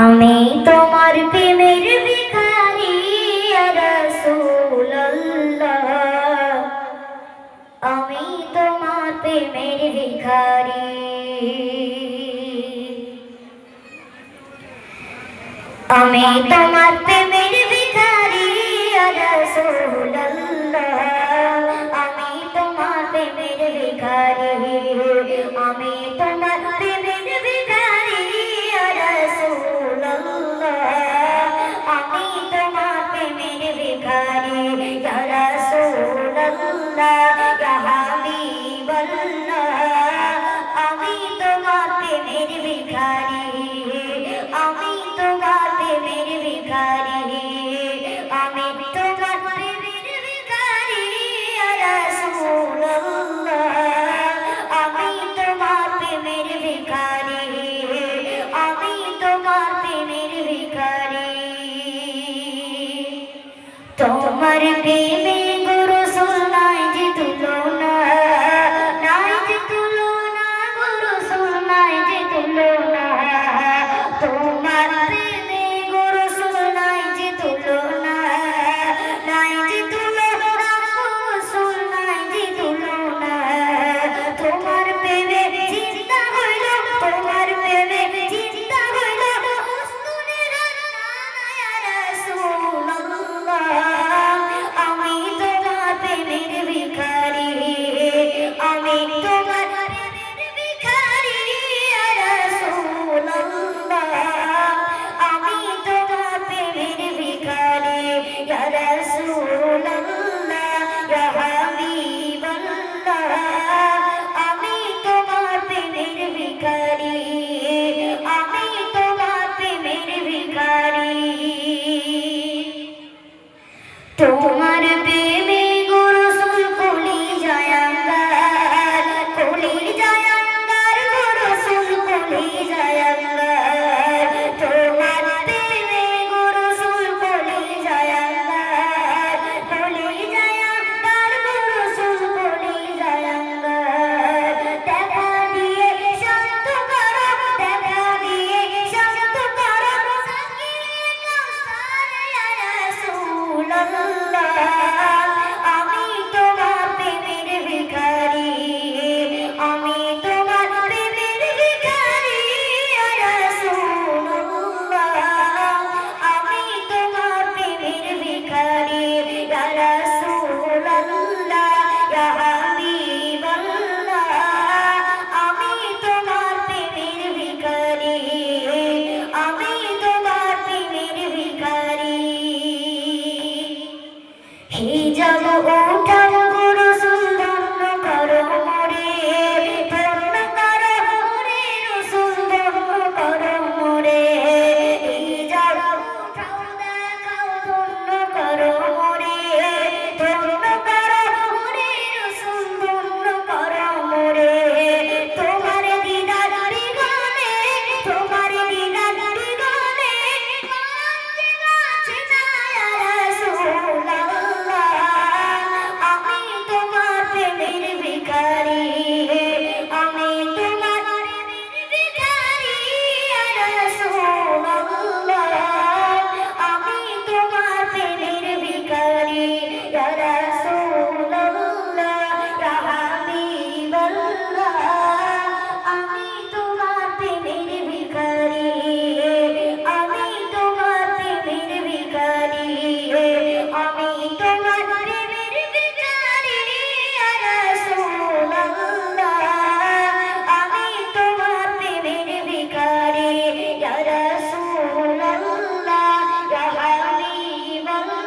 আমি তোমার প্রেমের ভিখারি ইয়া রাসূলুল্লাহ, আমি তোমার প্রেমের ভিখারি। আমি তোমার প্রেমের ভিখারি ইয়া রাসূলুল্লাহ, আমি তোমার প্রেমের ভিখারি। আমি তোমার প্রেমের ভিখারি ইয়া রাসূলুল্লাহ, আমি তোমার প্রেমের ভিখারি। ইয়া রাসূলুল্লাহ ইয়া হাবিবাল্লাহ, আমি তোমার প্রেমের ভিখারি। আমি তোমার প্রেমের ভিখারি। আমি তোমার প্রেমের ভিখারি ইয়া রাসূলুল্লাহ, আমি তোমার প্রেমের ভিখারি। আমি তোমার প্রেমের ভিখারি। তোমার প্রেমে গো রাসূল নাই যে তুলনা, নাই যে তুলনা গো রাসূল, নাই যে তুলনা। তোমার প্রেমে গো রাসূল নাই যে তুলনা, নাই যে তুলনা গো রাসূল, নাই যে তুলনা। তোমার প্রেমে জিন্দা হইল, তোমার প্রেমে জিন্দা হইল উস্তুনের রানা ইয়া রাসূলুল্লাহ, আমি তোমার প্রেমের ভিখারি। আমি তোমার প্রেমের ভিখারি ইয়া রাসূলুল্লাহ, আমি তোমার প্রেমের ভিখারি। ইয়া রাসূলুল্লাহ ইয়া হাবিবাল্লাহ, আমি তোমার প্রেমের ভিখারি। আমি তোমার প্রেমের ভিখারি। তোমার প্রেমে গো রাসূল কলিজায় আঙ্গার, কলিজায় আঙ্গার গো রাসূল, কলিজায় আঙ্গার। তোমার প্রেমে গো রাসূল কলিজায় আঙ্গার, কলিজায় আঙ্গার গো রাসূল, কলিজায় আঙ্গার। দেখা দিয়ে শান্ত করো, দেখা দিয়ে শান্ত করো সাকিয়ে কাউসার ইয়া রাসূলুল্লাহ, আমি তোমার প্রেমের ভিখারি। আমি তোমার প্রেমের ভিখারি ইয়া রাসূলুল্লাহ, আমি তোমার প্রেমের ভিখারি। ইয়া রাসূলুল্লাহ ইয়া হাবিবাল্লাহ, আমি তোমার প্রেমের ভিখারি। আমি তোমার প্রেমের ভিখারি। হিজাব ওঠাও গো রাসূল, ধন্য করো মোরে, ধন্য করো মোরে রাসূল, ধন্য করো মোরে। হিজাব ওঠাও দেখাও, ধন্য করো মোরে, ধন্য করো মোরে রাসূল, ধন্য করো মোরে। তোমার দিদার দিগানে, তোমার দিদার দিগানে কাছে কাছে না ইয়া রাসূলুল্লাহ, আমি তোমার প্রেমের ভিখারি। আমি তোমার প্রেমের ভিখারি ইয়া রাসূলুল্লাহ, আমি তোমার প্রেমের ভিখারি। ইয়া রাসূলুল্লাহ ইয়া হাবিবাল্লাহ, আমি তোমার প্রেমের ভিখারি। আমি তোমার প্রেমের ভিখারি। আমি তোমার প্রেমের ভিখারি ইয়া রাসূলুল্লাহ, আমি তোমার প্রেমের ভিখারি। ইয়া রাসূলুল্লাহ ইয়া হাবিবাল্লাহ,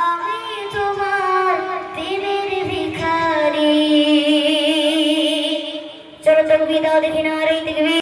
আমি তোমার প্রেমের ভিখারি। চলো তাকবীর দাও, দেখি না আর এই তাকবীর।